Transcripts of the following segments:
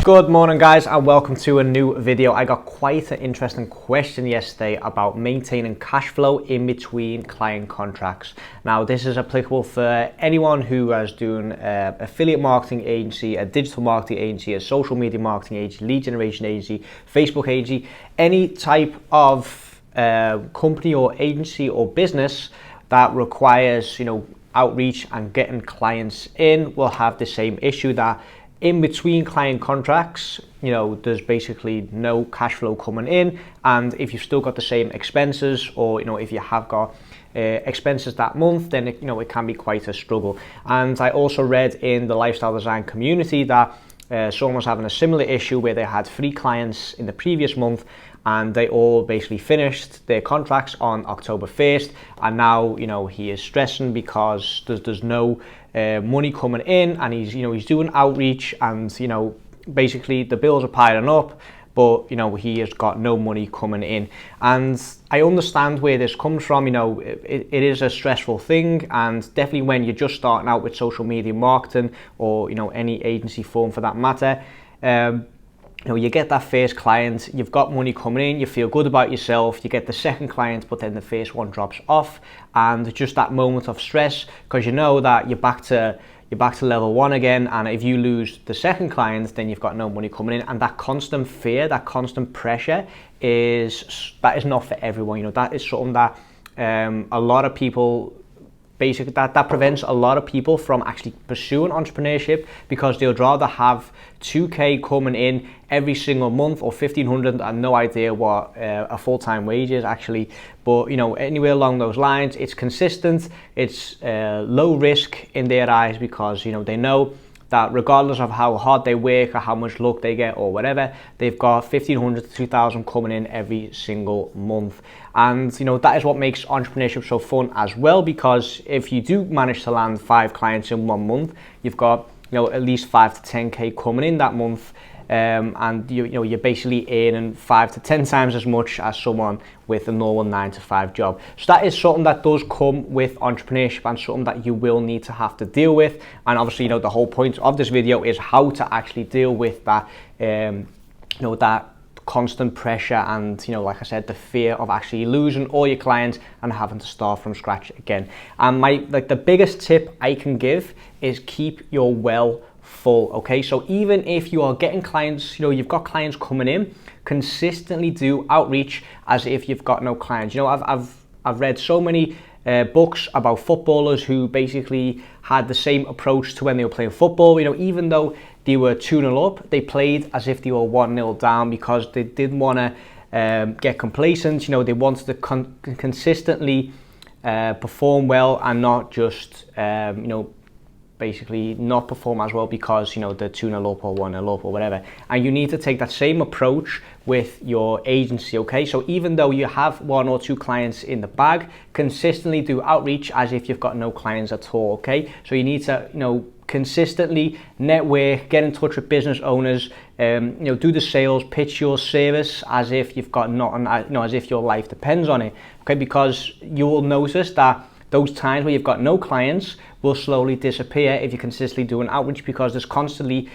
Good morning guys, and welcome to a new video. I got quite an interesting question yesterday about maintaining cash flow in between client contracts. Now this is applicable for anyone who is doing affiliate marketing agency, a digital marketing agency, a social media marketing agency, lead generation agency, Facebook agency, any type of company or agency or business that requires outreach and getting clients in will have the same issue, that in between client contracts, there's basically no cash flow coming in, and if you've still got the same expenses, or if you have got expenses that month, then it can be quite a struggle. And I also read in the lifestyle design community that someone was having a similar issue where they had 3 clients in the previous month, and they all basically finished their contracts on October 1st, and now he is stressing because there's no money coming in, and he's doing outreach, and basically the bills are piling up, but he has got no money coming in. And I understand where this comes from. It is a stressful thing, and definitely when you're just starting out with social media marketing, or any agency form for that matter, you get that first client, you've got money coming in, you feel good about yourself, you get the second client, but then the first one drops off, and just that moment of stress, because that you're back to level 1 again, and if you lose the second client, then you've got no money coming in. And that constant fear, that constant pressure is not for everyone. That is something that a lot of people basically that prevents a lot of people from actually pursuing entrepreneurship, because they'll rather have 2K coming in every single month, or 1,500, and no idea what a full-time wage is actually. But anywhere along those lines, it's consistent, it's low risk in their eyes, because they know that regardless of how hard they work or how much luck they get or whatever, they've got 1,500 to 2,000 coming in every single month. And that is what makes entrepreneurship so fun as well, because if you do manage to land 5 clients in 1 month, you've got at least 5 to 10K coming in that month. And you're basically earning 5 to 10 times as much as someone with a normal 9-to-5 job. So that is something that does come with entrepreneurship, and something that you will need to have to deal with. And obviously, the whole point of this video is how to actually deal with that, that constant pressure, and like I said, the fear of actually losing all your clients and having to start from scratch again. And the biggest tip I can give is keep your well full. Okay, so even if you are getting clients, you've got clients coming in, consistently do outreach as if you've got no clients. I've read so many books about footballers who basically had the same approach to when they were playing football. Even though they were 2-0 up, they played as if they were 1-0 down, because they didn't want to get complacent. They wanted to consistently perform well, and not just basically not perform as well because they're 2-0 up or 1-0 up or whatever. And you need to take that same approach with your agency. Okay, so even though you have 1 or 2 clients in the bag, consistently do outreach as if you've got no clients at all. Okay, so you need to consistently network, get in touch with business owners, do the sales, pitch your service as if you've got as if your life depends on it. Okay, because you will notice that those times where you've got no clients will slowly disappear if you consistently do an outreach, because there's constantly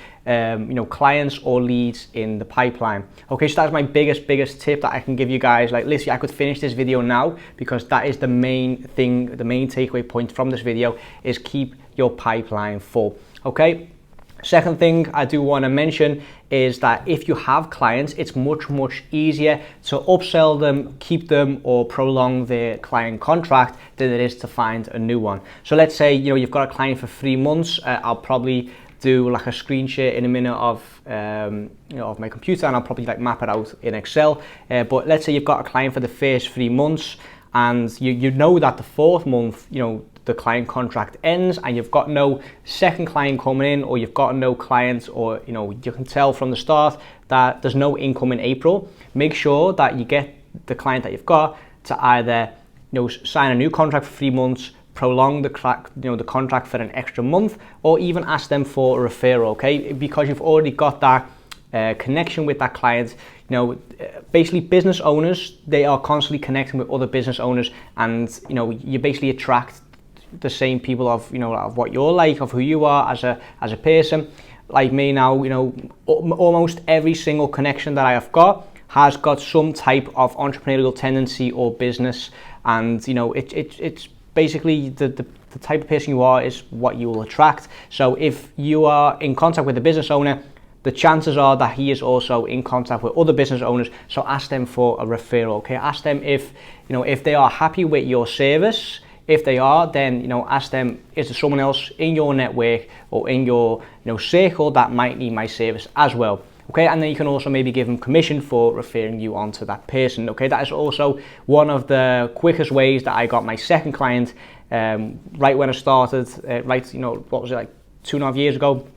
clients or leads in the pipeline. Okay, so that's my biggest tip that I can give you guys. Literally, I could finish this video now, because that is the main thing, the main takeaway point from this video is keep your pipeline full. Okay. Second thing I do want to mention is that if you have clients, it's much easier to upsell them, keep them, or prolong their client contract than it is to find a new one. So let's say you've got a client for 3 months. I'll probably do like a screen share in a minute of of my computer, and I'll probably map it out in Excel. But let's say you've got a client for the first 3 months, and you know that the 4th month the client contract ends, and you've got no second client coming in, or you've got no clients, or you can tell from the start that there's no income in April. Make sure that you get the client that you've got to either sign a new contract for 3 months, prolong the contract for an extra month, or even ask them for a referral. Okay, because you've already got that connection with that client. Basically business owners, they are constantly connecting with other business owners, and you basically attract the same people of of what you're like, of who you are as a person. like me now, you know, almost every single connection that I have got has got some type of entrepreneurial tendency or business, and you know, it's basically the type of person you are is what you will attract. So if you are in contact with a business owner, the chances are that he is also in contact with other business owners. So ask them for a referral. Okay, ask them if, you know, if they are happy with your service. If they are, then, you know, ask them, is there someone else in your network or in your, you know, circle that might need my service as well? Okay, and then you can also maybe give them commission for referring you on to that person. Okay, that is also one of the quickest ways that I got my second client. Right when I started, right, you know, what was it, like 2.5 years ago?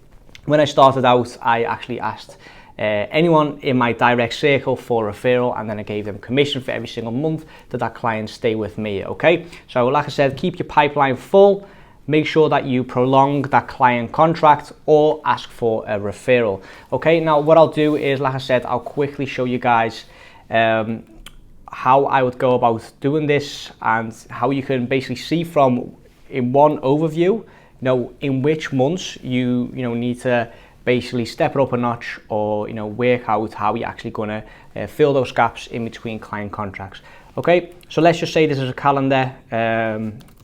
When I started out, I actually asked anyone in my direct circle for a referral, and then I gave them commission for every single month that client stay with me. Okay, so like I said, keep your pipeline full. Make sure that you prolong that client contract or ask for a referral. Okay, now what I'll do is, like I said, I'll quickly show you guys how I would go about doing this, and how you can basically see from in one overview, you know, in which months you need to basically step it up a notch, or, you know, work out how you're actually going to fill those gaps in between client contracts. Okay, so let's just say this is a calendar.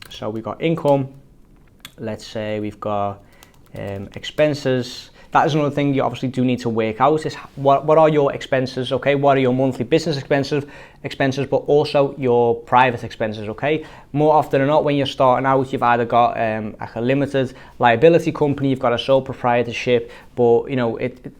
So we've got income. Let's say we've got expenses. That is another thing you obviously do need to work out, is what are your expenses, okay? What are your monthly business expenses, but also your private expenses, okay? More often than not, when you're starting out, you've either got like a limited liability company, you've got a sole proprietorship, but, you know, it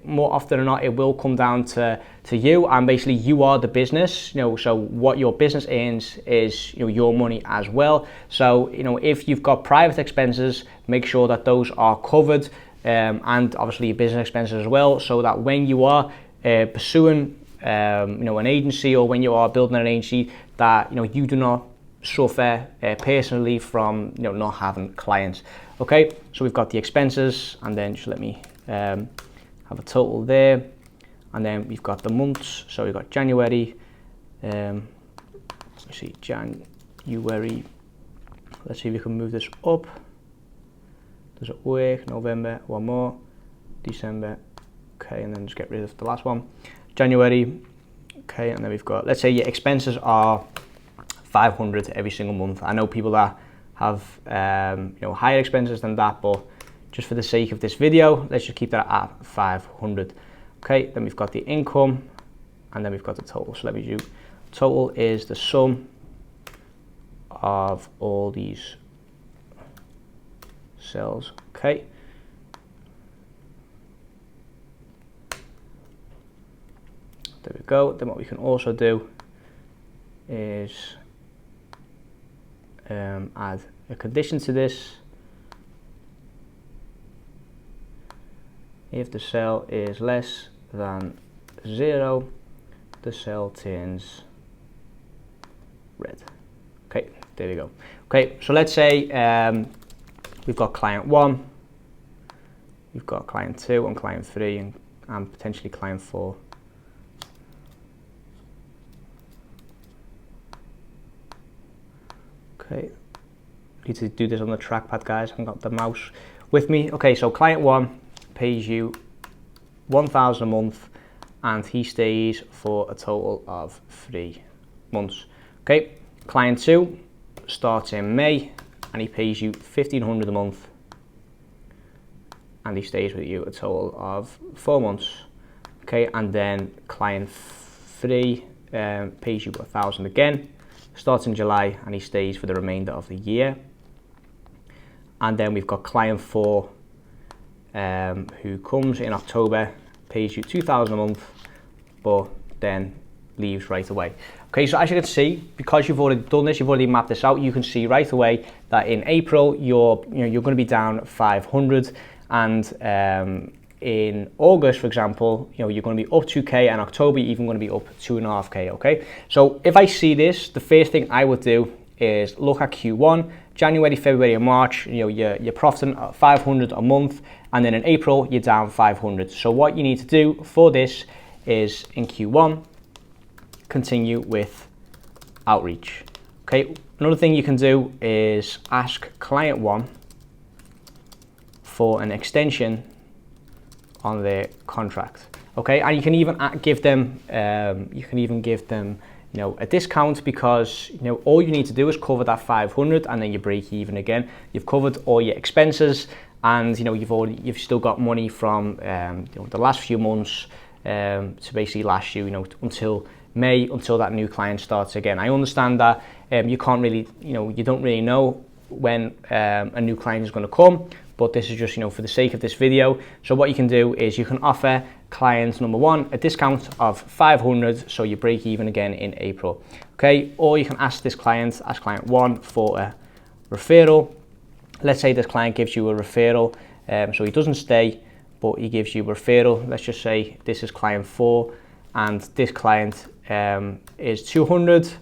more often than not, it will come down to you, and basically you are the business, you know, so what your business earns is, you know, your money as well. So, you know, if you've got private expenses, make sure that those are covered, and obviously your business expenses as well, so that when you are pursuing, you know, an agency, or when you are building an agency, that, you know, you do not suffer personally from, you know, not having clients. Okay, so we've got the expenses, and then just let me have a total there, and then we've got the months. So we've got January, let's see, January, let's see if we can move this up. Does it work? November, one more, December, okay, and then just get rid of the last one, January, okay, and then we've got, let's say your expenses are 500 every single month. I know people that have you know, higher expenses than that, but just for the sake of this video, let's just keep that at 500. Okay, then we've got the income, and then we've got the total. So let me do, total is the sum of all these cells. Okay, there we go. Then what we can also do is add a condition to this. If the cell is less than 0, the cell turns red. Okay, there we go. Okay, so let's say we've got client 1, we've got client 2 and client 3, and potentially client 4. Okay, I need to do this on the trackpad, guys. I haven't got the mouse with me. Okay, so client 1 pays you 1,000 a month, and he stays for a total of 3 months. Okay, client 2 starts in May, and he pays you 1,500 a month, and he stays with you a total of 4 months. Okay, and then client 3 pays you 1,000 again, starts in July, and he stays for the remainder of the year. And then we've got client 4 who comes in October, pays you 2,000 a month, but then leaves right away. Okay, so as you can see, because you've already done this, you've already mapped this out, you can see right away that in April you're going to be down 500, and in August, for example, you know, you're going to be up 2k, and October you're even going to be up 2.5k. Okay, so if I see this, the first thing I would do is look at Q1, January, February, and March. You know, you're profiting at 500 a month, and then in April you're down 500. So what you need to do for this is in Q1 continue with outreach. Okay, another thing you can do is ask client 1 for an extension on their contract. Okay, and you can even give them you know, a discount, because you know all you need to do is cover that 500 and then you break even again. You've covered all your expenses, and you know you've still got money from you know, the last few months to basically last you, you know, until May, until that new client starts again. I understand that you can't really, you know, you don't really know when a new client is going to come, but this is just, you know, for the sake of this video. So what you can do is you can offer client number one a discount of 500, so you break even again in April. Okay, or you can ask client one for a referral. Let's say this client gives you a referral, so he doesn't stay, but he gives you a referral. Let's just say this is client 4, and this client is 200,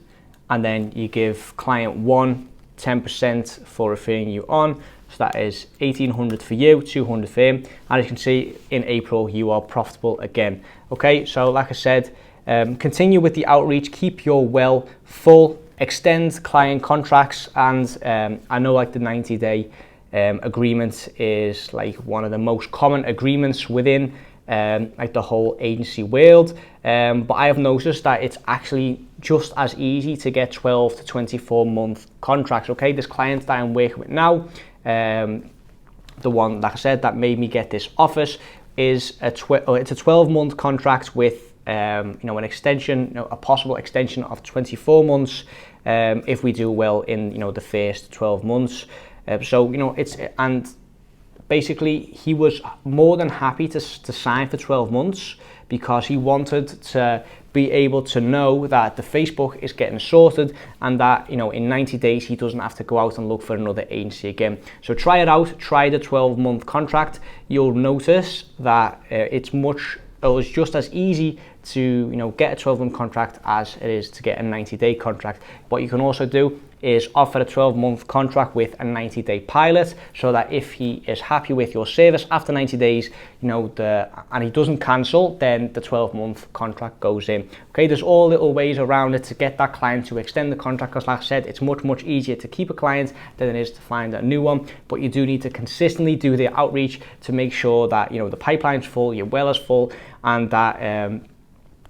and then you give client 1 10% for referring you on. So that is 1,800 for you, 200 for him. And as you can see, in April, you are profitable again. Okay, so like I said, continue with the outreach, keep your well full, extend client contracts. And I know like the 90-day agreement is like one of the most common agreements within like the whole agency world. But I have noticed that it's actually just as easy to get 12 to 24 month contracts. Okay, this client that I'm working with now, the one, like I said, that made me get this office, is it's a 12-month contract with you know, an extension, you know, a possible extension of 24 months if we do well in, you know, the first 12 months. So you know, and basically he was more than happy to sign for 12 months because he wanted to be able to know that the Facebook is getting sorted, and that, you know, in 90 days he doesn't have to go out and look for another agency again. So try it out, try the 12-month contract. You'll notice that it's just as easy to, you know, get a 12-month contract as it is to get a 90-day contract. What you can also do is offer a 12-month contract with a 90-day pilot, so that if he is happy with your service after 90 days, you know, and he doesn't cancel, then the 12-month contract goes in. Okay, there's all little ways around it to get that client to extend the contract, because like I said, it's much easier to keep a client than it is to find a new one. But you do need to consistently do the outreach to make sure that, you know, the pipeline's full, your well is full, and that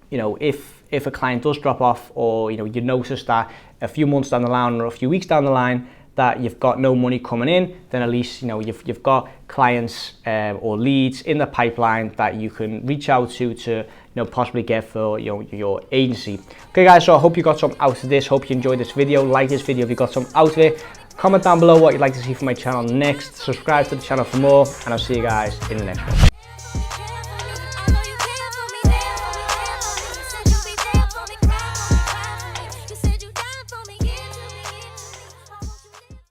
you know, if a client does drop off, or you know, you notice that a few months down the line or a few weeks down the line that you've got no money coming in, then at least, you know, you've got clients or leads in the pipeline that you can reach out to you know, possibly get for, you know, your agency. Okay guys, so I hope you got some out of this. Hope you enjoyed this video. Like this video if you got some out of it. Comment down below what you'd like to see from my channel next. Subscribe to the channel for more, and I'll see you guys in the next one.